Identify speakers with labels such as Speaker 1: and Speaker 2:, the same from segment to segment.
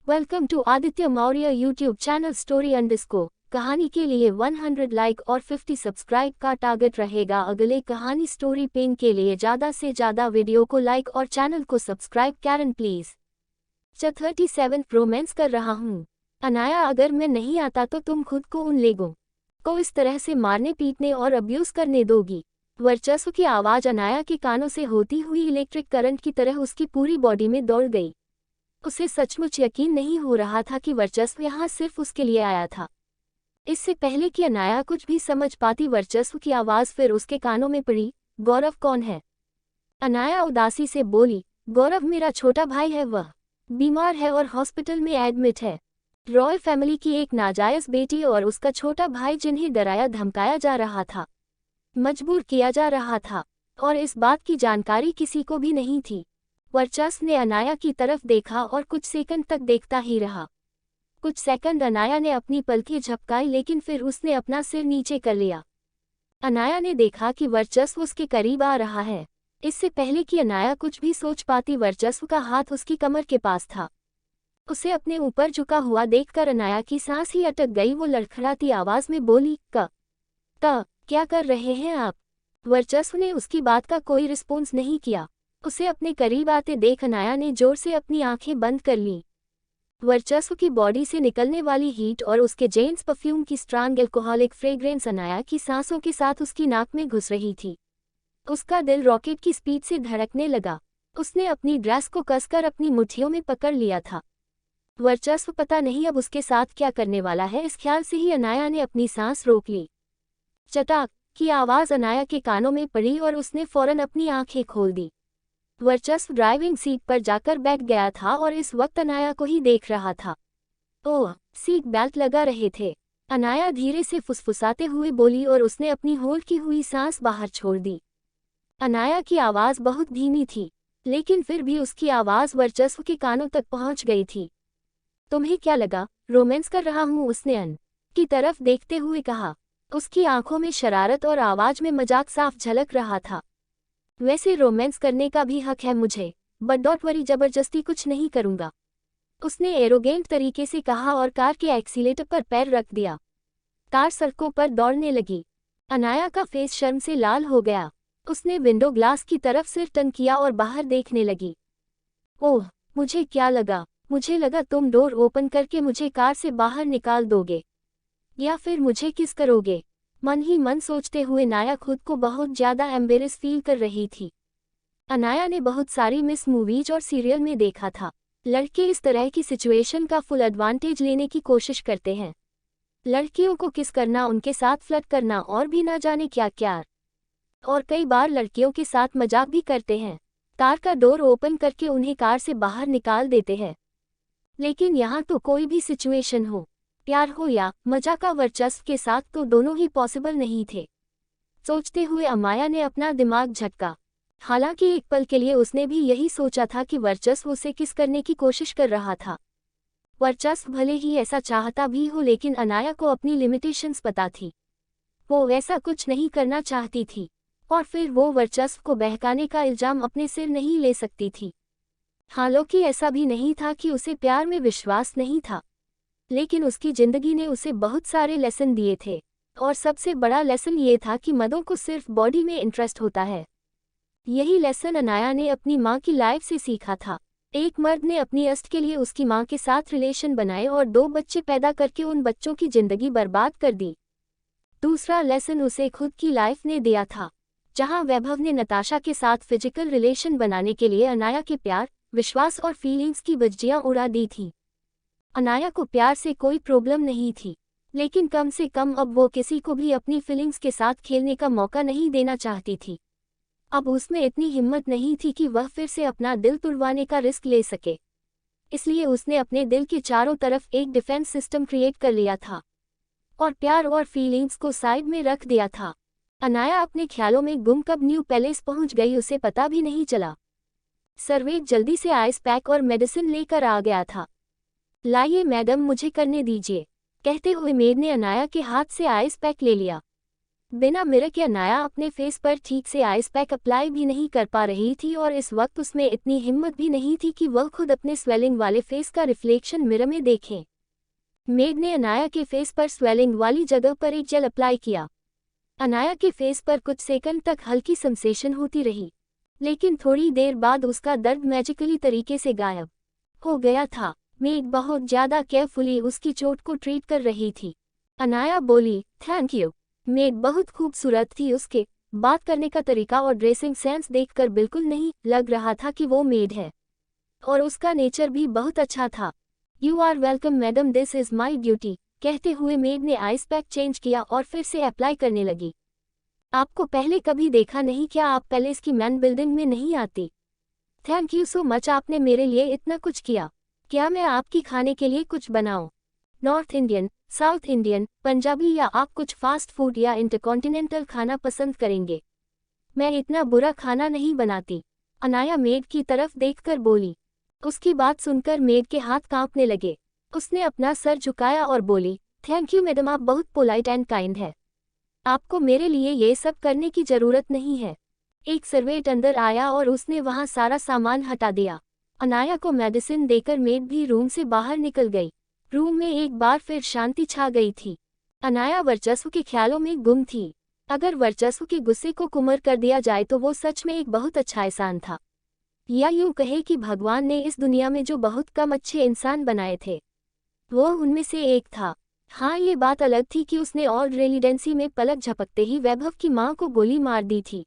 Speaker 1: Welcome to Aditya Maurya YouTube channel story underscore. कहानी के लिए 100 लाइक और 50 सब्सक्राइब का टारगेट रहेगा। अगले कहानी स्टोरी पेन के लिए ज़्यादा से ज़्यादा वीडियो को लाइक और चैनल को सब्सक्राइब कैरन प्लीज़। 37 रोमांस कर रहा हूँ। अनाया, अगर मैं नहीं आता तो तुम खुद को उन लोगों को इस तरह से मारने पीटने और अब्यूज़ करने दोगी। वर्चस्व की आवाज़ अनाया के कानों से होती हुई इलेक्ट्रिक करंट की तरह उसकी पूरी बॉडी में दौड़ गई। उसे सचमुच यकीन नहीं हो रहा था कि वर्चस्व यहाँ सिर्फ उसके लिए आया था। इससे पहले कि अनाया कुछ भी समझ पाती, वर्चस्व की आवाज़ फिर उसके कानों में पड़ी। गौरव कौन है? अनाया उदासी से बोली। गौरव मेरा छोटा भाई है, वह बीमार है और हॉस्पिटल में एडमिट है। रॉय फैमिली की एक नाजायज़ बेटी और उसका छोटा भाई, जिन्हें डराया धमकाया जा रहा था, मजबूर किया जा रहा था, और इस बात की जानकारी किसी को भी नहीं थी। वर्चस्व ने अनाया की तरफ देखा और कुछ सेकंड तक देखता ही रहा। कुछ सेकंड अनाया ने अपनी पलकें झपकाई, लेकिन फिर उसने अपना सिर नीचे कर लिया। अनाया ने देखा कि वर्चस्व उसके करीब आ रहा है। इससे पहले कि अनाया कुछ भी सोच पाती, वर्चस्व का हाथ उसकी कमर के पास था। उसे अपने ऊपर झुका हुआ देखकर अनाया की सांस ही अटक गई। वो लड़खड़ाती आवाज में बोली, क्या कर रहे हैं आप? वर्चस्व ने उसकी बात का कोई रिस्पॉन्स नहीं किया। उसे अपने करीब आते देख अनाया ने जोर से अपनी आंखें बंद कर लीं। वर्चस्व की बॉडी से निकलने वाली हीट और उसके जेन्स परफ्यूम की स्ट्रांग एल्कोहलिक फ्रेग्रेंस अनाया की सांसों के साथ उसकी नाक में घुस रही थी। उसका दिल रॉकेट की स्पीड से धड़कने लगा। उसने अपनी ड्रेस को कसकर अपनी मुट्ठियों में पकड़ लिया था। वर्चस्व पता नहीं अब उसके साथ क्या करने वाला है, इस ख्याल से ही अनाया ने अपनी सांस रोक ली। चटाक की आवाज़ अनाया के कानों में पड़ी और उसने फौरन अपनी आंखें खोल दी। वर्चस्व ड्राइविंग सीट पर जाकर बैठ गया था और इस वक्त अनाया को ही देख रहा था। ओह, सीट बेल्ट लगा रहे थे, अनाया धीरे से फुसफुसाते हुए बोली और उसने अपनी होल्ड की हुई सांस बाहर छोड़ दी। अनाया की आवाज़ बहुत धीमी थी, लेकिन फिर भी उसकी आवाज़ वर्चस्व के कानों तक पहुंच गई थी। तुम्हें क्या लगा रोमांस कर रहा हूं? उसने अन की तरफ देखते हुए कहा। उसकी आंखों में शरारत और आवाज़ में मजाक साफ झलक रहा था। वैसे रोमांस करने का भी हक है मुझे, बट डोंट वरी, जबरदस्ती कुछ नहीं करूंगा, उसने एरोगेंट तरीके से कहा और कार के एक्सीलेटर पर पैर रख दिया। कार सड़कों पर दौड़ने लगी। अनाया का फेस शर्म से लाल हो गया। उसने विंडो ग्लास की तरफ सिर टर्न किया और बाहर देखने लगी। ओह, मुझे क्या लगा? मुझे लगा तुम डोर ओपन करके मुझे कार से बाहर निकाल दोगे, या फिर मुझे किस करोगे। मन ही मन सोचते हुए नाया खुद को बहुत ज़्यादा एम्बेरस फील कर रही थी। अनाया ने बहुत सारी मिस मूवीज और सीरियल में देखा था, लड़के इस तरह की सिचुएशन का फुल एडवांटेज लेने की कोशिश करते हैं। लड़कियों को किस करना, उनके साथ फ्लर्ट करना और भी ना जाने क्या क्या, और कई बार लड़कियों के साथ मजाक भी करते हैं। कार का डोर ओपन करके उन्हें कार से बाहर निकाल देते हैं। लेकिन यहाँ तो कोई भी सिचुएशन हो, प्यार हो या मजा का, वर्चस्व के साथ तो दोनों ही पॉसिबल नहीं थे। सोचते हुए अमाया ने अपना दिमाग झटका। हालांकि एक पल के लिए उसने भी यही सोचा था कि वर्चस्व उसे किस करने की कोशिश कर रहा था। वर्चस्व भले ही ऐसा चाहता भी हो, लेकिन अनाया को अपनी लिमिटेशंस पता थी। वो ऐसा कुछ नहीं करना चाहती थी, और फिर वो वर्चस्व को बहकाने का इल्जाम अपने सिर नहीं ले सकती थी। हालांकि ऐसा भी नहीं था कि उसे प्यार में विश्वास नहीं था, लेकिन उसकी जिंदगी ने उसे बहुत सारे लेसन दिए थे, और सबसे बड़ा लेसन ये था कि मर्दों को सिर्फ बॉडी में इंटरेस्ट होता है। यही लेसन अनाया ने अपनी माँ की लाइफ से सीखा था। एक मर्द ने अपनी अस्त के लिए उसकी माँ के साथ रिलेशन बनाए और 2 बच्चे पैदा करके उन बच्चों की जिंदगी बर्बाद कर दी। दूसरा लेसन उसे खुद की लाइफ ने दिया था, जहाँ वैभव ने नताशा के साथ फिजिकल रिलेशन बनाने के लिए अनाया के प्यार, विश्वास और फीलिंग्स की बज्जियाँ उड़ा दी थी। अनाया को प्यार से कोई प्रॉब्लम नहीं थी, लेकिन कम से कम अब वो किसी को भी अपनी फीलिंग्स के साथ खेलने का मौका नहीं देना चाहती थी। अब उसमें इतनी हिम्मत नहीं थी कि वह फिर से अपना दिल तुड़वाने का रिस्क ले सके। इसलिए उसने अपने दिल के चारों तरफ एक डिफेंस सिस्टम क्रिएट कर लिया था, और प्यार और फीलिंग्स को साइड में रख दिया था। अनाया अपने ख्यालों में गुम कब न्यू पैलेस पहुंच गई उसे पता भी नहीं चला। सर्वेट जल्दी से आइस पैक और मेडिसिन लेकर आ गया था। लाइए मैडम, मुझे करने दीजिए, कहते हुए मेड ने अनाया के हाथ से आइस पैक ले लिया। बिना मिरर के अनाया अपने फेस पर ठीक से आइस पैक अप्लाई भी नहीं कर पा रही थी और इस वक्त उसमें इतनी हिम्मत भी नहीं थी कि वह खुद अपने स्वेलिंग वाले फेस का रिफ्लेक्शन मिरर में देखे। मेड ने अनाया के फेस पर स्वेलिंग वाली जगह पर एक जेल अप्लाई किया। अनाया के फेस पर कुछ सेकंड तक हल्की सेंसेशन होती रही, लेकिन थोड़ी देर बाद उसका दर्द मैजिकली तरीके से गायब हो गया था। मेड बहुत ज्यादा केयरफुली उसकी चोट को ट्रीट कर रही थी। अनाया बोली, थैंक यू। मेड बहुत खूबसूरत थी। उसके बात करने का तरीका और ड्रेसिंग सेंस देखकर बिल्कुल नहीं लग रहा था कि वो मेड है, और उसका नेचर भी बहुत अच्छा था। You are welcome madam, this is my duty, कहते हुए मेड ने आइस पैक चेंज किया और फिर से अप्लाई करने लगी। आपको पहले कभी देखा नहीं, क्या आप पैलेस की मैन बिल्डिंग में नहीं आती? थैंक यू सो मच, आपने मेरे लिए इतना कुछ किया। क्या मैं आपकी खाने के लिए कुछ बनाऊं? North Indian, south Indian, Punjabi, या आप कुछ फास्ट फूड या इंटरकॉन्टिनेंटल खाना पसंद करेंगे? मैं इतना बुरा खाना नहीं बनाती, अनाया मेड की तरफ देखकर बोली। उसकी बात सुनकर मेड के हाथ कांपने लगे। उसने अपना सर झुकाया और बोली, थैंक यू मैडम, आप बहुत पोलाइट एंड काइंड है। आपको मेरे लिए ये सब करने की जरूरत नहीं है। एक सर्वेंट अंदर आया और उसने वहां सारा सामान हटा दिया। अनाया को मेडिसिन देकर मेड भी रूम से बाहर निकल गई। रूम में एक बार फिर शांति छा गई थी। अनाया वर्चस्व के ख्यालों में गुम थी। अगर वर्चस्व के गुस्से को कुमर कर दिया जाए तो वो सच में एक बहुत अच्छा एहसान था, या यूं कहे कि भगवान ने इस दुनिया में जो बहुत कम अच्छे इंसान बनाए थे, वो उनमें से एक था। हाँ, ये बात अलग थी कि उसने ओल्ड रेजिडेंसी में पलक झपकते ही वैभव की मां को गोली मार दी थी।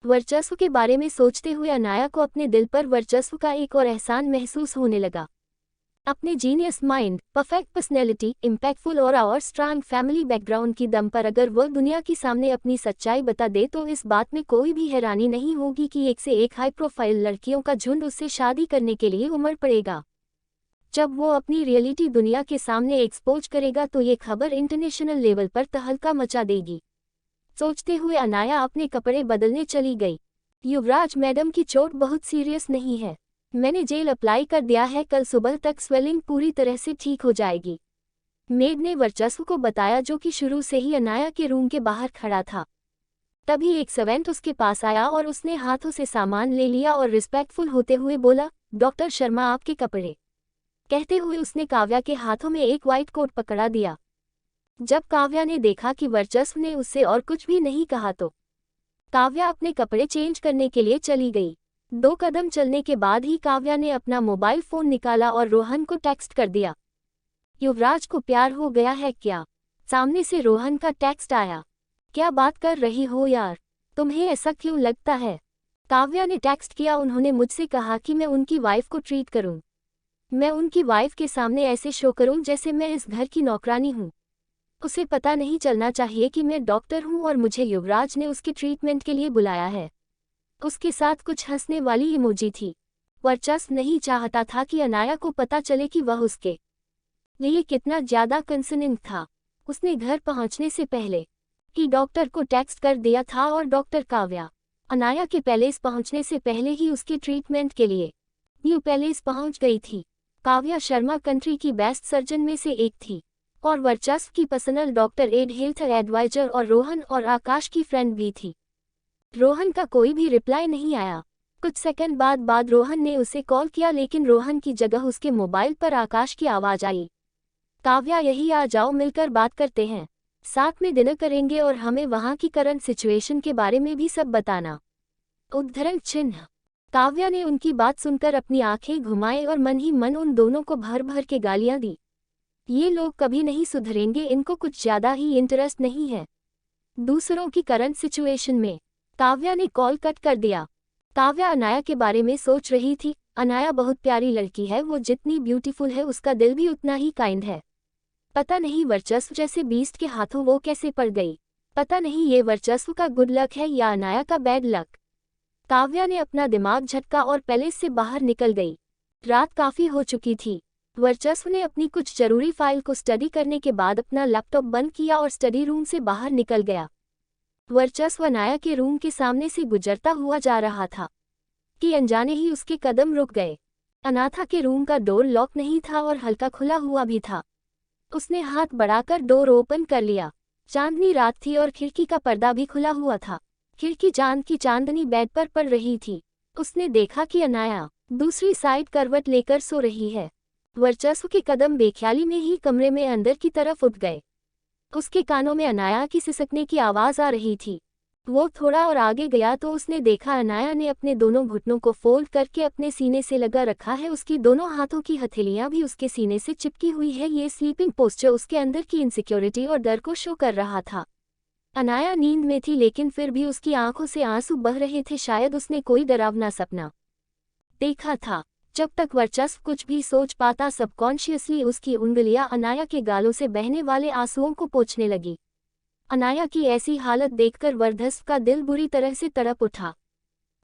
Speaker 1: वर्चस्व के बारे में सोचते हुए अनाया को अपने दिल पर वर्चस्व का एक और एहसान महसूस होने लगा। अपने genius mind, perfect personality, impactful और स्ट्रांग फैमिली बैकग्राउंड की दम पर अगर वह दुनिया के सामने अपनी सच्चाई बता दे तो इस बात में कोई भी हैरानी नहीं होगी कि एक से एक हाई प्रोफाइल लड़कियों का झुंड उससे शादी करने के लिए उमड़ पड़ेगा। जब वो अपनी रियलिटी दुनिया के सामने एक्सपोज करेगा तो ये खबर इंटरनेशनल लेवल पर तहलका मचा देगी। सोचते हुए अनाया अपने कपड़े बदलने चली गई। युवराज मैडम की चोट बहुत सीरियस नहीं है, मैंने जेल अप्लाई कर दिया है, कल सुबह तक स्वेलिंग पूरी तरह से ठीक हो जाएगी, मेड ने वर्चस्व को बताया, जो कि शुरू से ही अनाया के रूम के बाहर खड़ा था। तभी एक सर्वेंट उसके पास आया और उसने हाथों से सामान ले लिया और रिस्पेक्टफुल होते हुए बोला, डॉक्टर शर्मा आपके कपड़े, कहते हुए उसने काव्या के हाथों में एक व्हाइट कोट पकड़ा दिया। जब काव्या ने देखा कि वर्चस्व ने उससे और कुछ भी नहीं कहा तो काव्या अपने कपड़े चेंज करने के लिए चली गई। 2 कदम चलने के बाद ही काव्या ने अपना मोबाइल फोन निकाला और रोहन को टेक्स्ट कर दिया। युवराज को प्यार हो गया है क्या? सामने से रोहन का टेक्स्ट आया। क्या बात कर रही हो यार, तुम्हें ऐसा क्यों लगता है? काव्या ने टेक्स्ट किया, उन्होंने मुझसे कहा कि मैं उनकी वाइफ को ट्रीट करूं। मैं उनकी वाइफ के सामने ऐसे शो करूं जैसे मैं इस घर की नौकरानी हूं। उसे पता नहीं चलना चाहिए कि मैं डॉक्टर हूं और मुझे युवराज ने उसके ट्रीटमेंट के लिए बुलाया है। उसके साथ कुछ हंसने वाली इमोजी थी। वर्चस्व नहीं चाहता था कि अनाया को पता चले कि वह उसके लिए कितना ज्यादा कंसर्निंग था। उसने घर पहुंचने से पहले ही डॉक्टर को टेक्स्ट कर दिया था और डॉक्टर काव्या अनाया के पैलेस पहुंचने से पहले ही उसके ट्रीटमेंट के लिए न्यू पैलेस पहुंच गई थी। काव्या शर्मा कंट्री की बेस्ट सर्जन में से एक थी और वर्चस्व की personal doctor and health advisor और रोहन और आकाश की फ्रेंड भी थी। रोहन का कोई भी रिप्लाई नहीं आया। कुछ सेकंड बाद रोहन ने उसे कॉल किया, लेकिन रोहन की जगह उसके मोबाइल पर आकाश की आवाज आई। काव्या, यही आ जाओ, मिलकर बात करते हैं, साथ में डिनर करेंगे और हमें वहां की करंट सिचुएशन के बारे में भी सब बताना। उद्धरण चिन्ह। काव्या ने उनकी बात सुनकर अपनी आंखें घुमाई और मन ही मन उन दोनों को भर भर के गालियां दी। ये लोग कभी नहीं सुधरेंगे, इनको कुछ ज्यादा ही इंटरेस्ट नहीं है दूसरों की करंट सिचुएशन में। काव्या ने कॉल कट कर दिया। काव्या अनाया के बारे में सोच रही थी। अनाया बहुत प्यारी लड़की है, वो जितनी ब्यूटीफुल है उसका दिल भी उतना ही काइंड है। पता नहीं वर्चस्व जैसे बीस्ट के हाथों वो कैसे पड़ गई। पता नहीं ये वर्चस्व का गुड लक है या अनाया का बैड लक। काव्या ने अपना दिमाग झटका और पैलेस से बाहर निकल गई। रात काफी हो चुकी थी। वर्चस्व ने अपनी कुछ जरूरी फाइल को स्टडी करने के बाद अपना लैपटॉप बंद किया और स्टडी रूम से बाहर निकल गया। वर्चस्व अनाया के रूम के सामने से गुजरता हुआ जा रहा था कि अनजाने ही उसके कदम रुक गए। अनाथा के रूम का डोर लॉक नहीं था और हल्का खुला हुआ भी था। उसने हाथ बढ़ाकर डोर ओपन कर लिया। चांदनी रात थी और खिड़की का पर्दा भी खुला हुआ था। खिड़की चांद की चांदनी बेड पर पड़ रही थी। उसने देखा कि अनाया दूसरी साइड करवट लेकर सो रही है। वर्चस्व के कदम बेख्याली में ही कमरे में अंदर की तरफ उठ गए। उसके कानों में अनाया की सिसकने की आवाज आ रही थी। वो थोड़ा और आगे गया तो उसने देखा अनाया ने अपने दोनों घुटनों को फोल्ड करके अपने सीने से लगा रखा है। उसकी दोनों हाथों की हथेलियां भी उसके सीने से चिपकी हुई है। ये स्लीपिंग पोस्चर उसके अंदर की इनसिक्योरिटी और डर को शो कर रहा था। अनाया नींद में थी लेकिन फिर भी उसकी आंखों से आंसू बह रहे थे। शायद उसने कोई डरावना सपना देखा था। जब तक वर्चस्व कुछ भी सोच पाता, सबकॉन्शियसली उसकी उंगलियां अनाया के गालों से बहने वाले आंसुओं को पोंछने लगी। अनाया की ऐसी हालत देखकर वर्चस्व का दिल बुरी तरह से तड़प उठा।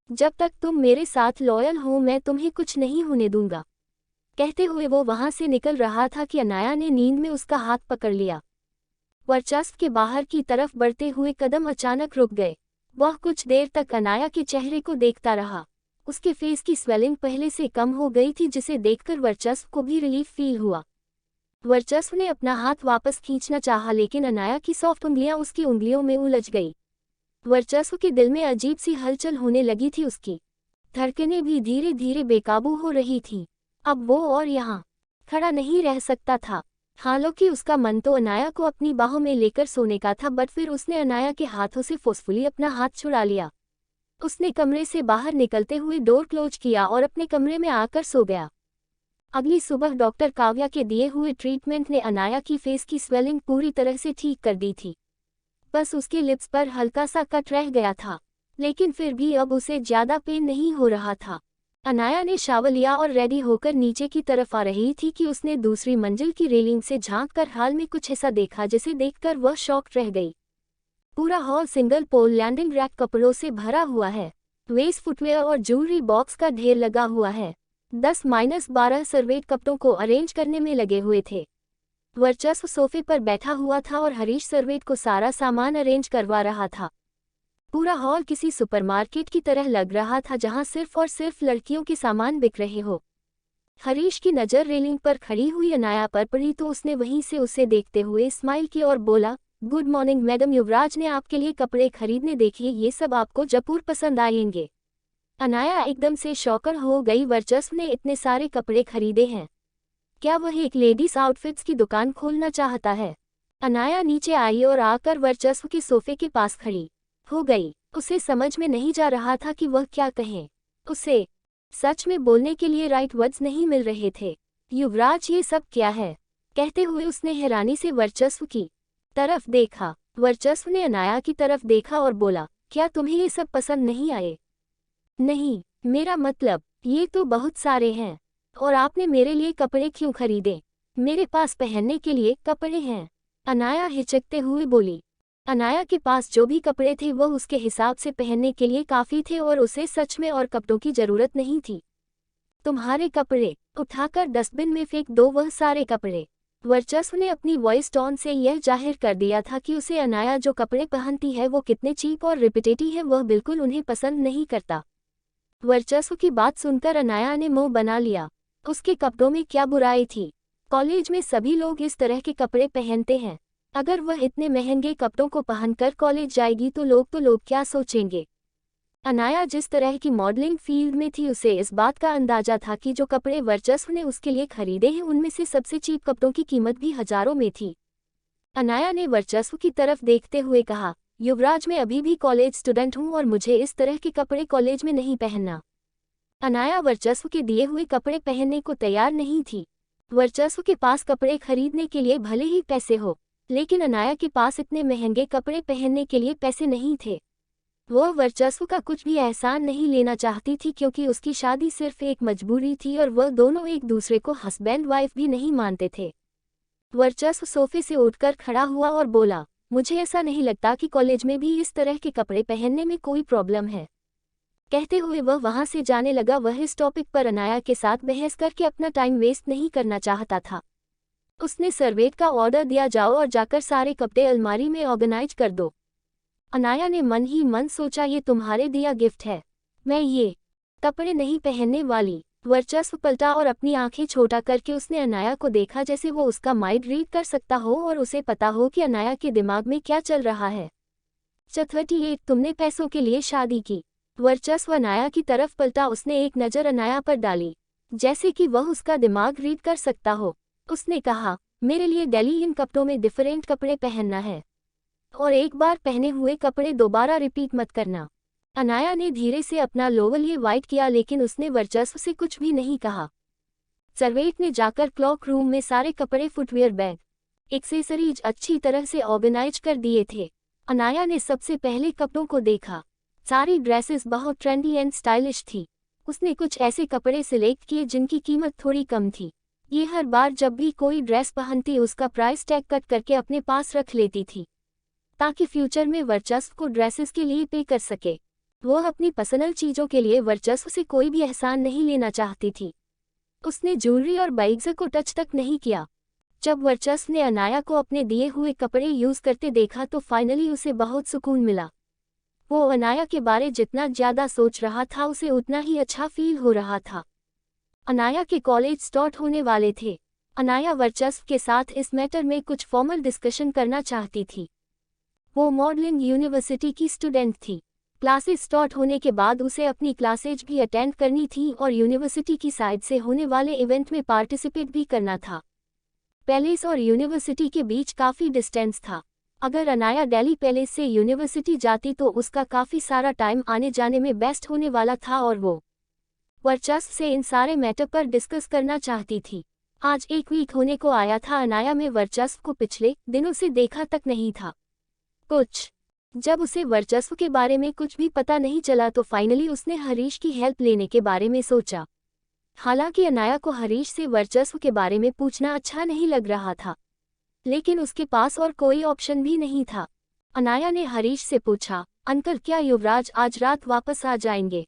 Speaker 1: जब तक तुम मेरे साथ लॉयल हो मैं तुम्हें कुछ नहीं होने दूंगा। कहते हुए वो वहां से निकल रहा था कि अनाया ने नींद में उसका हाथ पकड़ लिया। वर्चस्व के बाहर की तरफ बढ़ते हुए कदम अचानक रुक गए। वह कुछ देर तक अनाया के चेहरे को देखता रहा। उसके फेस की स्वेलिंग पहले से कम हो गई थी, जिसे देखकर वर्चस्व को भी रिलीफ फील हुआ। वर्चस्व ने अपना हाथ वापस खींचना चाहा लेकिन अनाया की सॉफ्ट उंगलियां उसकी उंगलियों में उलझ गई। वर्चस्व के दिल में अजीब सी हलचल होने लगी थी। उसकी धड़कनें भी धीरे धीरे बेकाबू हो रही थीं। अब वो और यहाँ खड़ा नहीं रह सकता था। हालांकि उसका मन तो अनाया को अपनी बाहों में लेकर सोने का था, बट फिर उसने अनाया के हाथों से फोर्सफुली अपना हाथ छुड़ा लिया। उसने कमरे से बाहर निकलते हुए डोर क्लोज किया और अपने कमरे में आकर सो गया। अगली सुबह डॉक्टर काव्या के दिए हुए ट्रीटमेंट ने अनाया की फेस की स्वेलिंग पूरी तरह से ठीक कर दी थी। बस उसके लिप्स पर हल्का सा कट रह गया था, लेकिन फिर भी अब उसे ज्यादा पेन नहीं हो रहा था। अनाया ने शावर लिया और रेडी होकर नीचे की तरफ आ रही थी कि उसने दूसरी मंजिल की रेलिंग से झांककर हाल में कुछ ऐसा देखा जिसे देखकर वह शॉक्ड रह गई। पूरा hall single pole landing rack कपड़ों से भरा हुआ है। वेस्ट फुटवेयर और ज्वेलरी बॉक्स का ढेर लगा हुआ है। 10-12 सर्वेट कपड़ों को अरेंज करने में लगे हुए थे। वर्चस्व सोफे पर बैठा हुआ था और हरीश सर्वेट को सारा सामान अरेंज करवा रहा था। पूरा हॉल किसी सुपरमार्केट की तरह लग रहा था, जहां सिर्फ और सिर्फ लड़कियों के सामान बिक रहे हो। हरीश की नज़र रेलिंग पर खड़ी हुई अनाया पर पड़ी तो उसने वहीं से उसे देखते हुए स्माइल की और बोला, गुड मॉर्निंग मैडम, युवराज ने आपके लिए कपड़े खरीदने देखिए, ये सब आपको जरूर पसंद आएंगे। अनाया एकदम से शॉकर हो गई। वर्चस्व ने इतने सारे कपड़े खरीदे हैं? क्या वह एक लेडीज आउटफिट्स की दुकान खोलना चाहता है? अनाया नीचे आई और आकर वर्चस्व के सोफे के पास खड़ी हो गई। उसे समझ में नहीं जा रहा था कि वह क्या कहे। उसे सच में बोलने के लिए राइट वर्ड्स नहीं मिल रहे थे। युवराज, ये सब क्या है? कहते हुए उसने हैरानी से वर्चस्व की तरफ देखा। वर्चस्व ने अनाया की तरफ देखा और बोला, क्या तुम्हें ये सब पसंद नहीं आए? नहीं, मेरा मतलब ये तो बहुत सारे हैं। और आपने मेरे लिए कपड़े क्यों खरीदे? मेरे पास पहनने के लिए कपड़े हैं। अनाया हिचकते हुए बोली। अनाया के पास जो भी कपड़े थे वह उसके हिसाब से पहनने के लिए काफ़ी थे और उसे सच में और कपड़ों की ज़रूरत नहीं थी। तुम्हारे कपड़े उठाकर डस्टबिन में फेंक दो, वह सारे कपड़े। वर्चस्व ने अपनी वॉइस टोन से यह जाहिर कर दिया था कि उसे अनाया जो कपड़े पहनती है वो कितने चीप और रिपीटेटिव है, वह बिल्कुल उन्हें पसंद नहीं करता। वर्चस्व की बात सुनकर अनाया ने मुंह बना लिया। उसके कपड़ों में क्या बुराई थी? कॉलेज में सभी लोग इस तरह के कपड़े पहनते हैं। अगर वह इतने महंगे कपड़ों को पहनकर कॉलेज जाएगी तो लोग क्या सोचेंगे? अनाया जिस तरह की मॉडलिंग फील्ड में थी, उसे इस बात का अंदाजा था कि जो कपड़े वर्चस्व ने उसके लिए खरीदे हैं उनमें से सबसे चीप कपड़ों की कीमत भी हजारों में थी। अनाया ने वर्चस्व की तरफ देखते हुए कहा, युवराज, मैं अभी भी कॉलेज स्टूडेंट हूँ और मुझे इस तरह के कपड़े कॉलेज में नहीं पहनना। अनाया वर्चस्व के दिए हुए कपड़े पहनने को तैयार नहीं थी। वर्चस्व के पास कपड़े खरीदने के लिए भले ही पैसे हो, लेकिन अनाया के पास इतने महंगे कपड़े पहनने के लिए पैसे नहीं थे। वह वर्चस्व का कुछ भी एहसान नहीं लेना चाहती थी, क्योंकि उसकी शादी सिर्फ एक मजबूरी थी और वह दोनों एक दूसरे को हस्बैंड वाइफ भी नहीं मानते थे। वर्चस्व सोफे से उठकर खड़ा हुआ और बोला, मुझे ऐसा नहीं लगता कि कॉलेज में भी इस तरह के कपड़े पहनने में कोई प्रॉब्लम है। कहते हुए वह वहां से जाने लगा। वह इस टॉपिक पर अनाया के साथ बहस करके अपना टाइम वेस्ट नहीं करना चाहता था। उसने सर्वेट का ऑर्डर दिया, जाओ और जाकर सारे कपड़े अलमारी में ऑर्गेनाइज कर दो। अनाया ने मन ही मन सोचा, ये तुम्हारे दिया गिफ्ट है, मैं ये कपड़े नहीं पहनने वाली। वर्चस्व पलटा और अपनी आंखें छोटा करके उसने अनाया को देखा, जैसे वो उसका माइंड रीड कर सकता हो और उसे पता हो कि अनाया के दिमाग में क्या चल रहा है। 48 तुमने पैसों के लिए शादी की। वर्चस्व अनाया की तरफ पलटा, उसने एक नज़र अनाया पर डाली, जैसे कि वह उसका दिमाग रीड कर सकता हो। उसने कहा, मेरे लिए डेली इन कपड़ों में डिफरेंट कपड़े पहनना है, और एक बार पहने हुए कपड़े दोबारा रिपीट मत करना। अनाया ने धीरे से अपना लोवर ये वाइट किया, लेकिन उसने वर्चस्व से कुछ भी नहीं कहा। सर्वेंट ने जाकर क्लॉक रूम में सारे कपड़े, फुटवेयर, बैग, एक्सेसरीज अच्छी तरह से ऑर्गेनाइज कर दिए थे। अनाया ने सबसे पहले कपड़ों को देखा। सारी ड्रेसेस बहुत ट्रेंडी एंड स्टाइलिश थी। उसने कुछ ऐसे कपड़े सिलेक्ट किए जिनकी कीमत थोड़ी कम थी। ये हर बार जब भी कोई ड्रेस पहनती उसका प्राइस टैग कट करके अपने पास रख लेती थी, ताकि फ्यूचर में वर्चस्व को ड्रेसेस के लिए पे कर सके। वो अपनी पर्सनल चीज़ों के लिए वर्चस्व से कोई भी एहसान नहीं लेना चाहती थी। उसने ज्वेलरी और बाइग्स को टच तक नहीं किया। जब वर्चस्व ने अनाया को अपने दिए हुए कपड़े यूज़ करते देखा तो फाइनली उसे बहुत सुकून मिला। वो अनाया के बारे जितना ज़्यादा सोच रहा था उसे उतना ही अच्छा फील हो रहा था। अनाया के कॉलेज स्टार्ट होने वाले थे। अनाया वर्चस्व के साथ इस मैटर में कुछ फॉर्मल डिस्कशन करना चाहती थी। वो मॉडलिंग यूनिवर्सिटी की स्टूडेंट थी। क्लासेस स्टार्ट होने के बाद उसे अपनी क्लासेज भी अटेंड करनी थी और यूनिवर्सिटी की साइड से होने वाले इवेंट में पार्टिसिपेट भी करना था। पैलेस और यूनिवर्सिटी के बीच काफ़ी डिस्टेंस था। अगर अनाया दिल्ली पैलेस से यूनिवर्सिटी जाती तो उसका काफ़ी सारा टाइम आने जाने में बेस्ट होने वाला था, और वो वर्चस्व से इन सारे मैटर पर डिस्कस करना चाहती थी। आज एक वीक होने को आया था। अनाया में वर्चस्व को पिछले दिनों से देखा तक नहीं था कुछ। जब उसे वर्चस्व के बारे में कुछ भी पता नहीं चला तो फाइनली उसने हरीश की हेल्प लेने के बारे में सोचा। हालांकि अनाया को हरीश से वर्चस्व के बारे में पूछना अच्छा नहीं लग रहा था, लेकिन उसके पास और कोई ऑप्शन भी नहीं था। अनाया ने हरीश से पूछा, अंकल क्या युवराज आज रात वापस आ जाएंगे?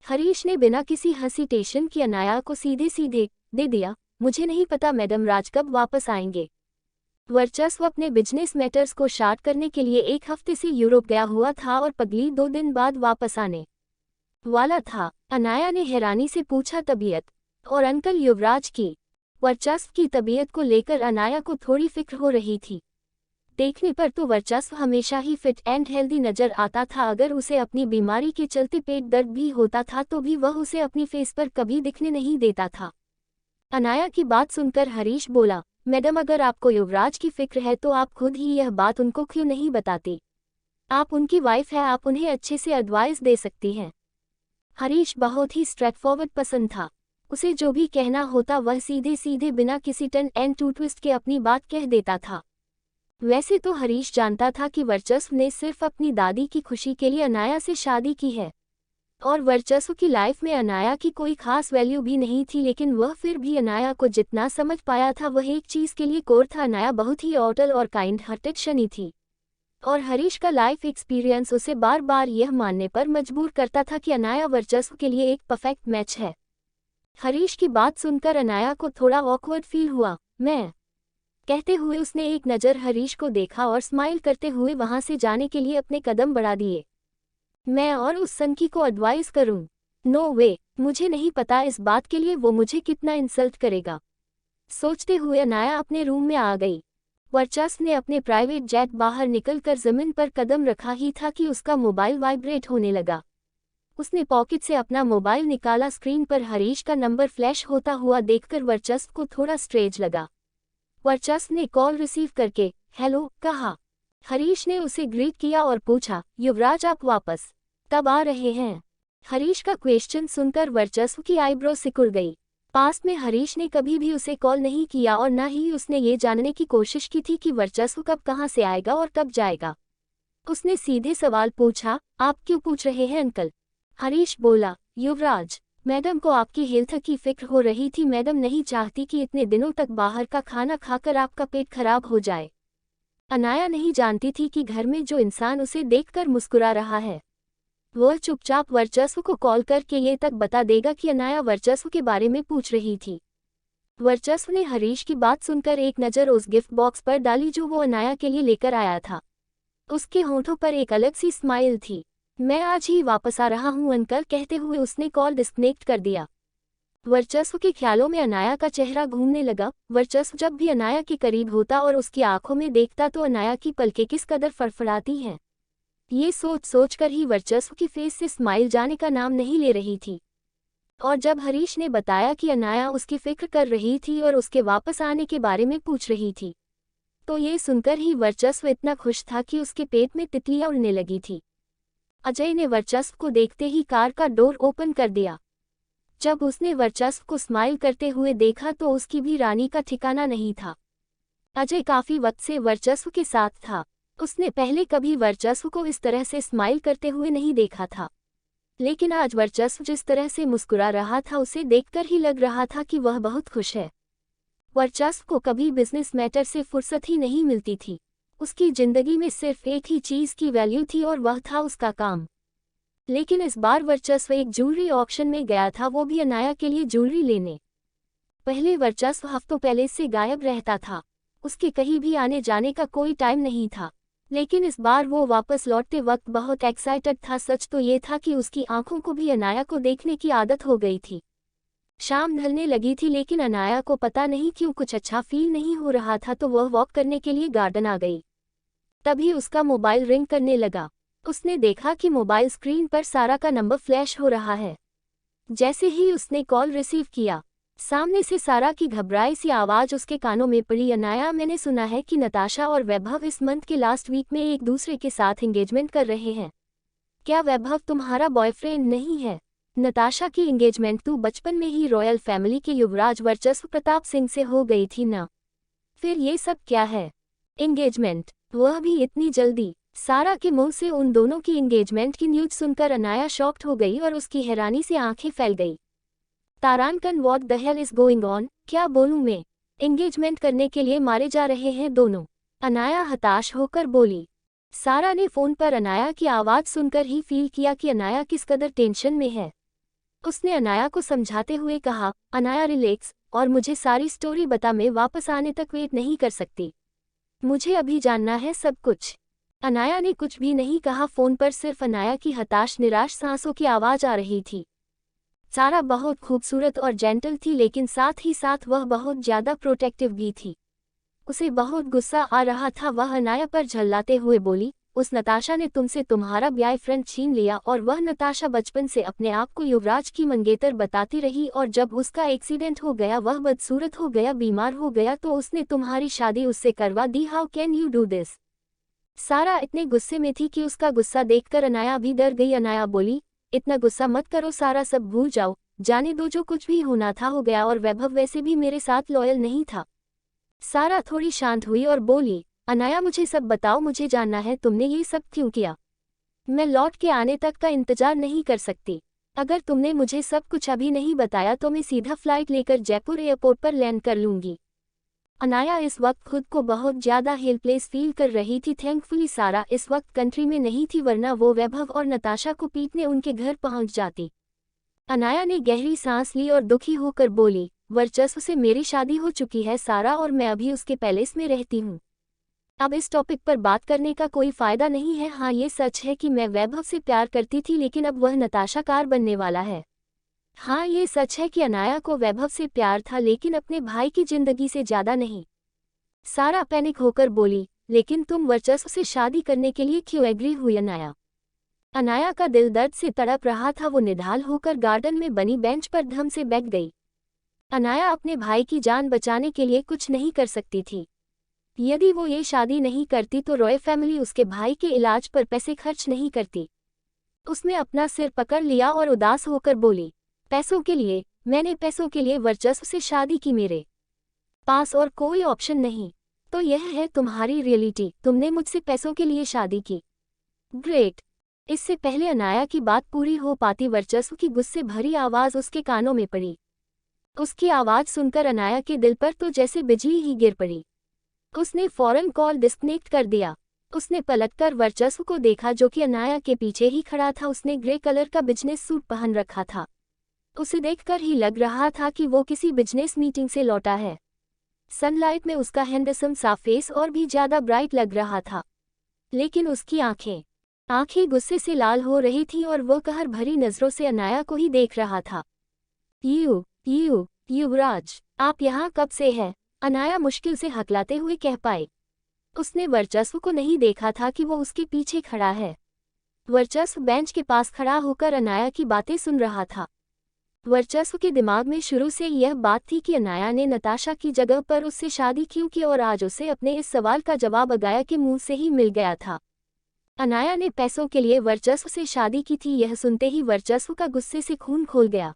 Speaker 1: हरीश ने बिना किसी हेसिटेशन की अनाया को सीधे सीधे दे दिया, मुझे नहीं पता मैडम, राज कब वापस आएंगे। वर्चस्व अपने बिजनेस मैटर्स को शार्ट करने के लिए एक हफ्ते से यूरोप गया हुआ था और पगली 2 दिन बाद वापस आने वाला था। अनाया ने हैरानी से पूछा, तबीयत और अंकल युवराज की? वर्चस्व की तबीयत को लेकर अनाया को थोड़ी फिक्र हो रही थी। देखने पर तो वर्चस्व हमेशा ही फिट एंड हेल्दी नजर आता था। अगर उसे अपनी बीमारी के चलते पेट दर्द भी होता था तो भी वह उसे अपनी फेस पर कभी दिखने नहीं देता था। अनाया की बात सुनकर हरीश बोला, मैडम अगर आपको युवराज की फिक्र है तो आप खुद ही यह बात उनको क्यों नहीं बताती? आप उनकी वाइफ है, आप उन्हें अच्छे से एडवाइस दे सकती हैं। हरीश बहुत ही स्ट्रेटफॉरवर्ड पसंद था। उसे जो भी कहना होता वह सीधे सीधे बिना किसी टर्न एंड टू ट्विस्ट के अपनी बात कह देता था। वैसे तो हरीश जानता था कि वर्चस्व ने सिर्फ अपनी दादी की खुशी के लिए अनाया से शादी की है, और वर्चस्व की लाइफ में अनाया की कोई खास वैल्यू भी नहीं थी, लेकिन वह फिर भी अनाया को जितना समझ पाया था वह एक चीज़ के लिए कोर था। अनाया बहुत ही ऑटल और काइंड हार्टेड शनी थी, और हरीश का लाइफ एक्सपीरियंस उसे बार बार यह मानने पर मजबूर करता था कि अनाया वर्चस्व के लिए एक परफेक्ट मैच है। हरीश की बात सुनकर अनाया को थोड़ा ऑकवर्ड फील हुआ। मैं कहते हुए उसने एक नज़र हरीश को देखा और स्माइल करते हुए वहां से जाने के लिए अपने कदम बढ़ा दिए। मैं और उस सनकी को एडवाइस करूं? नो वे, मुझे नहीं पता इस बात के लिए वो मुझे कितना इंसल्ट करेगा। सोचते हुए अनाया अपने रूम में आ गई। वर्चस्व ने अपने प्राइवेट जेट बाहर निकलकर जमीन पर कदम रखा ही था कि उसका मोबाइल वाइब्रेट होने लगा। उसने पॉकेट से अपना मोबाइल निकाला। स्क्रीन पर हरीश का नंबर फ्लैश होता हुआ देखकर वर्चस्व को थोड़ा स्ट्रेंज लगा। वर्चस्व ने कॉल रिसीव करके हेलो कहा। हरीश ने उसे ग्रीट किया और पूछा, युवराज आप वापस कब आ रहे हैं? हरीश का क्वेश्चन सुनकर वर्चस्व की आईब्रो सिकुड़ गई। पास्ट में हरीश ने कभी भी उसे कॉल नहीं किया और न ही उसने ये जानने की कोशिश की थी कि वर्चस्व कब कहाँ से आएगा और कब जाएगा। उसने सीधे सवाल पूछा, आप क्यों पूछ रहे हैं अंकल? हरीश बोला, युवराज मैडम को आपकी हेल्थ की फिक्र हो रही थी। मैडम नहीं चाहती कि इतने दिनों तक बाहर का खाना खाकर आपका पेट खराब हो जाए। अनाया नहीं जानती थी कि घर में जो इंसान उसे देखकर मुस्कुरा रहा है वह चुपचाप वर्चस्व को कॉल करके ये तक बता देगा कि अनाया वर्चस्व के बारे में पूछ रही थी। वर्चस्व ने हरीश की बात सुनकर एक नज़र उस गिफ्ट बॉक्स पर डाली जो वो अनाया के लिए लेकर आया था। उसके होंठों पर एक अलग सी स्माइल थी। मैं आज ही वापस आ रहा हूँ अंकल, कहते हुए उसने कॉल डिस्कनेक्ट कर दिया। वर्चस्व के ख्यालों में अनाया का चेहरा घूमने लगा। वर्चस्व जब भी अनाया के करीब होता और उसकी आंखों में देखता तो अनाया की पलकें किस कदर फड़फड़ाती हैं। ये सोच सोच कर ही वर्चस्व की फेस से स्माइल जाने का नाम नहीं ले रही थी। और जब हरीश ने बताया कि अनाया उसकी फिक्र कर रही थी और उसके वापस आने के बारे में पूछ रही थी, तो ये सुनकर ही वर्चस्व इतना खुश था कि उसके पेट में तितलियां उड़ने लगी थी। अजय ने वर्चस्व को देखते ही कार का डोर ओपन कर दिया। जब उसने वर्चस्व को स्माइल करते हुए देखा तो उसकी भी रानी का ठिकाना नहीं था। अजय काफी वक्त से वर्चस्व के साथ था। उसने पहले कभी वर्चस्व को इस तरह से स्माइल करते हुए नहीं देखा था, लेकिन आज वर्चस्व जिस तरह से मुस्कुरा रहा था उसे देखकर ही लग रहा था कि वह बहुत खुश है। वर्चस्व को कभी बिजनेस मैटर से फुर्सत ही नहीं मिलती थी। उसकी जिंदगी में सिर्फ एक ही चीज की वैल्यू थी और वह था उसका काम। लेकिन इस बार वर्चस्व एक ज्वेलरी ऑक्शन में गया था, वो भी अनाया के लिए ज्वेलरी लेने। पहले वर्चस्व हफ्तों पहले से गायब रहता था। उसके कहीं भी आने जाने का कोई टाइम नहीं था, लेकिन इस बार वो वापस लौटते वक्त बहुत एक्साइटेड था। सच तो ये था कि उसकी आंखों को भी अनाया को देखने की आदत हो गई थी। शाम ढलने लगी थी, लेकिन अनाया को पता नहीं क्यों कुछ अच्छा फील नहीं हो रहा था, तो वह वॉक करने के लिए गार्डन आ गई। तभी उसका मोबाइल रिंग करने लगा। उसने देखा कि मोबाइल स्क्रीन पर सारा का नंबर फ्लैश हो रहा है। जैसे ही उसने कॉल रिसीव किया, सामने से सारा की घबराई सी आवाज उसके कानों में पड़ी। अनाया, मैंने सुना है कि नताशा और वैभव इस मंथ के लास्ट वीक में एक दूसरे के साथ एंगेजमेंट कर रहे हैं। क्या वैभव तुम्हारा बॉयफ्रेंड नहीं है? नताशा की एंगेजमेंट तो बचपन में ही रॉयल फैमिली के युवराज वर्चस्व प्रताप सिंह से हो गई थी ना? फिर ये सब क्या है? एंगेजमेंट, वह भी इतनी जल्दी? सारा के मुंह से उन दोनों की एंगेजमेंट की न्यूज सुनकर अनाया शॉक्ड हो गई और उसकी हैरानी से आंखें फैल गई। तारांकन, what the hell is going on? क्या बोलूं मैं? एंगेजमेंट करने के लिए मारे जा रहे हैं दोनों। अनाया हताश होकर बोली। सारा ने फोन पर अनाया की आवाज सुनकर ही फील किया कि अनाया किस कदर टेंशन में है। उसने अनाया को समझाते हुए कहा, अनाया रिलैक्स और मुझे सारी स्टोरी बता, मैं वापस आने तक वेट नहीं कर सकती। मुझे अभी जानना है सब कुछ। अनाया ने कुछ भी नहीं कहा। फोन पर सिर्फ अनाया की हताश निराश सांसों की आवाज आ रही थी। सारा बहुत खूबसूरत और जेंटल थी, लेकिन साथ ही साथ वह बहुत ज्यादा प्रोटेक्टिव भी थी। उसे बहुत गुस्सा आ रहा था। वह अनाया पर झल्लाते हुए बोली, उस नताशा ने तुमसे तुम्हारा बॉयफ्रेंड छीन लिया और वह नताशा बचपन से अपने आप को युवराज की मंगेतर बताती रही, और जब उसका एक्सीडेंट हो गया, वह बदसूरत हो गया, बीमार हो गया, तो उसने तुम्हारी शादी उससे करवा दी। How can you do this? सारा इतने गुस्से में थी कि उसका गुस्सा देखकर अनाया भी डर गई। अनाया बोली, इतना गुस्सा मत करो सारा, सब भूल जाओ, जाने दो, जो कुछ भी होना था हो गया, और वैभव वैसे भी मेरे साथ लॉयल नहीं था। सारा थोड़ी शांत हुई और बोली, अनाया मुझे सब बताओ, मुझे जानना है तुमने ये सब क्यों किया। मैं लौट के आने तक का इंतजार नहीं कर सकती। अगर तुमने मुझे सब कुछ अभी नहीं बताया तो मैं सीधा फ्लाइट लेकर जयपुर एयरपोर्ट पर लैंड कर लूंगी। अनाया इस वक्त खुद को बहुत ज्यादा हेल्पलेस फील कर रही थी। थैंकफुली सारा इस वक्त कंट्री में नहीं थी, वरना वो वैभव और नताशा को पीटने उनके घर पहुंच जाती। अनाया ने गहरी सांस ली और दुखी होकर बोली, वर्चस्व से मेरी शादी हो चुकी है सारा, और मैं अभी उसके पैलेस में रहती हूँ। अब इस टॉपिक पर बात करने का कोई फायदा नहीं है। हाँ, ये सच है कि मैं वैभव से प्यार करती थी, लेकिन अब वह नताशा कार बनने वाला है। हाँ, ये सच है कि अनाया को वैभव से प्यार था, लेकिन अपने भाई की जिंदगी से ज्यादा नहीं। सारा पैनिक होकर बोली, लेकिन तुम वर्चस्व से शादी करने के लिए क्यों एग्री हुई? अनाया अनाया का दिल दर्द से तड़प रहा था। वो निढाल होकर गार्डन में बनी बेंच पर धम से बैठ गई। अनाया अपने भाई की जान बचाने के लिए कुछ नहीं कर सकती थी। यदि वो ये शादी नहीं करती तो रॉय फैमिली उसके भाई के इलाज पर पैसे खर्च नहीं करती। उसने अपना सिर पकड़ लिया और उदास होकर बोली, पैसों के लिए? मैंने पैसों के लिए वर्चस्व से शादी की? मेरे पास और कोई ऑप्शन नहीं। तो यह है तुम्हारी रियलिटी, तुमने मुझसे पैसों के लिए शादी की। ग्रेट। इससे पहले अनाया की बात पूरी हो पाती, वर्चस्व की गुस्से भरी आवाज उसके कानों में पड़ी। उसकी आवाज सुनकर अनाया के दिल पर तो जैसे बिजली ही गिर पड़ी। उसने फौरन कॉल डिस्कनेक्ट कर दिया। उसने पलटकर वर्चस्व को देखा, जो कि अनाया के पीछे ही खड़ा था। उसने ग्रे कलर का बिजनेस सूट पहन रखा था। उसे देखकर ही लग रहा था कि वो किसी बिजनेस मीटिंग से लौटा है। सनलाइट में उसका हैंडसम सा फेस और भी ज्यादा ब्राइट लग रहा था, लेकिन उसकी आंखें गुस्से से लाल हो रही थी और वो कहर भरी नजरों से अनाया को ही देख रहा था। युवराज, आप यहाँ कब से हैं? अनाया मुश्किल से हकलाते हुए कह पाई। उसने वर्चस्व को नहीं देखा था कि वो उसके पीछे खड़ा है। वर्चस्व बेंच के पास खड़ा होकर अनाया की बातें सुन रहा था। वर्चस्व के दिमाग में शुरू से यह बात थी कि अनाया ने नताशा की जगह पर उससे शादी क्यों की और आज उसे अपने इस सवाल का जवाब अगाया के मुंह से ही मिल गया था। अनाया ने पैसों के लिए वर्चस्व से शादी की थी, यह सुनते ही वर्चस्व का गुस्से से खून खोल गया।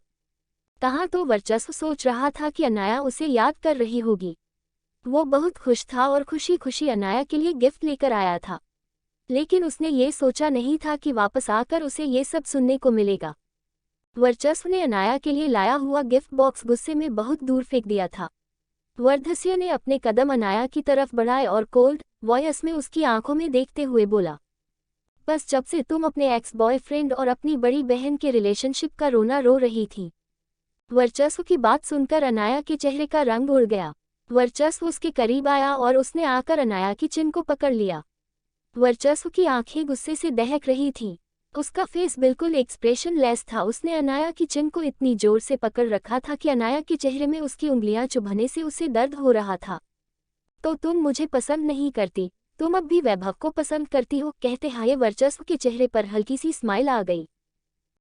Speaker 1: कहाँ तो वर्चस्व सोच रहा था कि अनाया उसे याद कर रही होगी। वो बहुत खुश था और खुशी खुशी अनाया के लिए गिफ्ट लेकर आया था, लेकिन उसने ये सोचा नहीं था कि वापस आकर उसे ये सब सुनने को मिलेगा। वर्चस्व ने अनाया के लिए लाया हुआ गिफ्ट बॉक्स गुस्से में बहुत दूर फेंक दिया था। वर्धस्य ने अपने कदम अनाया की तरफ बढ़ाए और कोल्ड वॉयस में उसकी आंखों में देखते हुए बोला, बस जब से तुम अपने एक्स बॉयफ्रेंड और अपनी बड़ी बहन के रिलेशनशिप का रोना रो रही थी। वर्चस्व की बात सुनकर अनाया के चेहरे का रंग उड़ गया। वर्चस्व उसके करीब आया और उसने आकर अनाया की चिन को पकड़ लिया। वर्चस्व की आंखें गुस्से से दहक रही थीं। उसका फेस बिल्कुल एक्सप्रेशन लेस था। उसने अनाया की चिन को इतनी जोर से पकड़ रखा था कि अनाया के चेहरे में उसकी उंगलियां चुभने से उसे दर्द हो रहा था। तो तुम मुझे पसंद नहीं करती, तुम अब भी वैभव को पसंद करती हो, कहते हाय वर्चस्व के चेहरे पर हल्की सी स्माइल आ गई।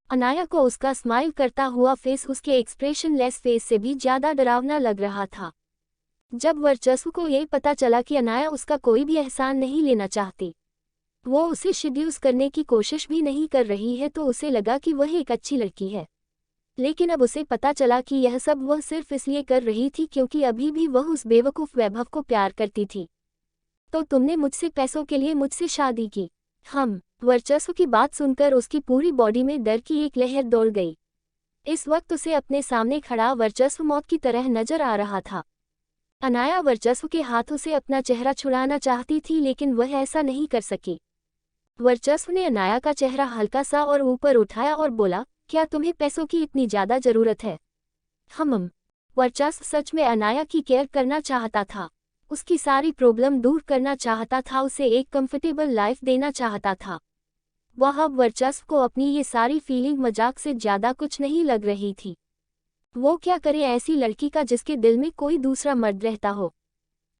Speaker 1: अनाया को उसका स्माइल करता हुआ फेस उसके एक्सप्रेशन लेस फेस से भी ज्यादा डरावना लग रहा था। जब वर्चस्व को ये पता चला कि अनाया उसका कोई भी एहसान नहीं लेना चाहती, वो उसे शिड्यूस करने की कोशिश भी नहीं कर रही है, तो उसे लगा कि वह एक अच्छी लड़की है। लेकिन अब उसे पता चला कि यह सब वह सिर्फ इसलिए कर रही थी क्योंकि अभी भी वह उस बेवकूफ़ वैभव को प्यार करती थी। तो तुमने मुझसे पैसों के लिए मुझसे शादी की? वर्चस्व की बात सुनकर उसकी पूरी बॉडी में डर की एक लहर दौड़ गई। इस वक्त उसे अपने सामने खड़ा वर्चस्व मौत की तरह नजर आ रहा था। अनाया वर्चस्व के हाथों से अपना चेहरा छुड़ाना चाहती थी, लेकिन वह ऐसा नहीं कर सकी। वर्चस्व ने अनाया का चेहरा हल्का सा और ऊपर उठाया और बोला, क्या तुम्हें पैसों की इतनी ज्यादा जरूरत है? वर्चस्व सच में अनाया की केयर करना चाहता था, उसकी सारी प्रॉब्लम दूर करना चाहता था, उसे एक कंफर्टेबल लाइफ देना चाहता था। वह अब वर्चस्व को अपनी ये सारी फीलिंग मजाक से ज्यादा कुछ नहीं लग रही थी। वो क्या करे ऐसी लड़की का जिसके दिल में कोई दूसरा मर्द रहता हो।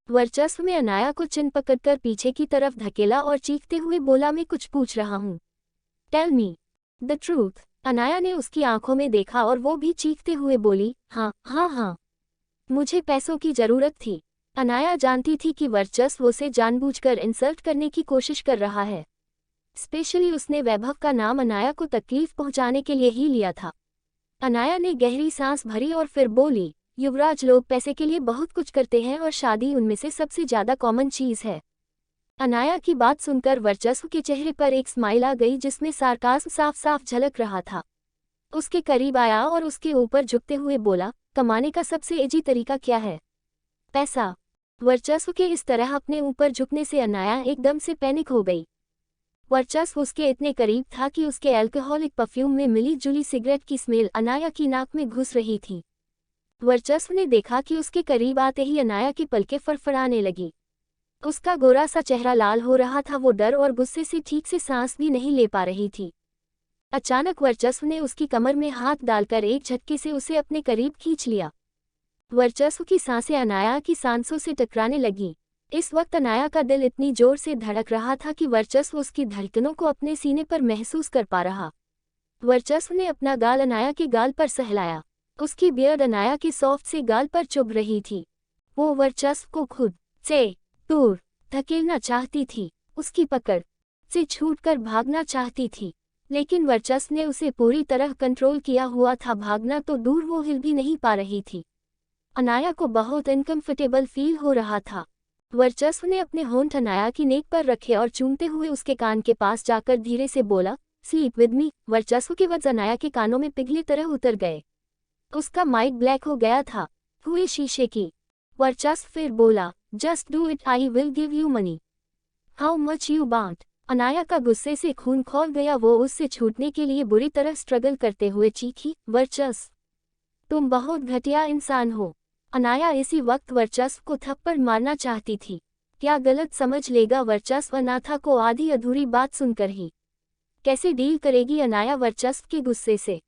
Speaker 1: वर्चस्व में अनाया को चिन पकड़कर पीछे की तरफ धकेला और चीखते हुए बोला, मैं कुछ पूछ रहा हूँ, tell me the truth. Anaya ने उसकी आंखों में देखा और वो भी चीखते हुए बोली, हाँ, मुझे पैसों की जरूरत थी। अनाया जानती थी कि वर्चस्व उसे जानबूझकर इंसल्ट करने की कोशिश कर रहा है। स्पेशली उसने वैभव का नाम अनाया को तकलीफ पहुंचाने के लिए ही लिया था। अनाया ने गहरी सांस भरी और फिर बोली, युवराज, लोग पैसे के लिए बहुत कुछ करते हैं और शादी उनमें से सबसे ज्यादा कॉमन चीज है। अनाया की बात सुनकर वर्चस्व के चेहरे पर एक स्माइल आ गई जिसमें सार्कास्म साफ साफ झलक रहा था। उसके करीब आया और उसके ऊपर झुकते हुए बोला, कमाने का सबसे इजी तरीका क्या है? पैसा। वर्चस्व के इस तरह अपने ऊपर झुकने से अनाया एकदम से पैनिक हो गई। वर्चस्व उसके इतने करीब था कि उसके अल्कोहलिक परफ्यूम में मिली जुली सिगरेट की स्मेल अनाया की नाक में घुस रही थी। वर्चस्व ने देखा कि उसके करीब आते ही अनाया की पलकें फड़फड़ाने लगी। उसका गोरा सा चेहरा लाल हो रहा था। वो डर और गुस्से से ठीक से सांस भी नहीं ले पा रही थी। अचानक वर्चस्व ने उसकी कमर में हाथ डालकर एक झटके से उसे अपने करीब खींच लिया। वर्चस्व की सांसें अनाया की सांसों से टकराने लगी। इस वक्त अनाया का दिल इतनी जोर से धड़क रहा था कि वर्चस्व उसकी धड़कनों को अपने सीने पर महसूस कर पा रहा। वर्चस्व ने अपना गाल अनाया के गाल पर सहलाया। उसकी बियर्ड अनाया के सॉफ्ट से गाल पर चुभ रही थी। वो वर्चस्व को खुद से दूर धकेलना चाहती थी, उसकी पकड़ से छूटकर भागना चाहती थी, लेकिन वर्चस्व ने उसे पूरी तरह कंट्रोल किया हुआ था। भागना तो दूर, वो हिल भी नहीं पा रही थी। अनाया को बहुत अनकंफर्टेबल फील हो रहा था। वर्चस्व ने अपने होंठ अनाया की नेक पर रखे और चूमते हुए उसके कान के पास जाकर धीरे से बोला, स्लीप विद मी। वर्चस्व के वर्ड्स अनाया के कानों में पिघली तरह उतर गए। उसका माइक ब्लैक हो गया था। हुए शीशे की। वर्चस्व फिर बोला, just do it, I will give you money, how much you want. Anaya का गुस्से से खून खौल गया। वो उससे छूटने के लिए बुरी तरह स्ट्रगल करते हुए चीखी, वर्चस्व, तुम बहुत घटिया इंसान हो। अनाया इसी वक्त वर्चस्व को थप्पड़ मारना चाहती थी। क्या गलत समझ लेगा वर्चस्व अनाथा को आधी अधूरी बात सुनकर ही? कैसे डील करेगी अनाया वर्चस्व के गुस्से से?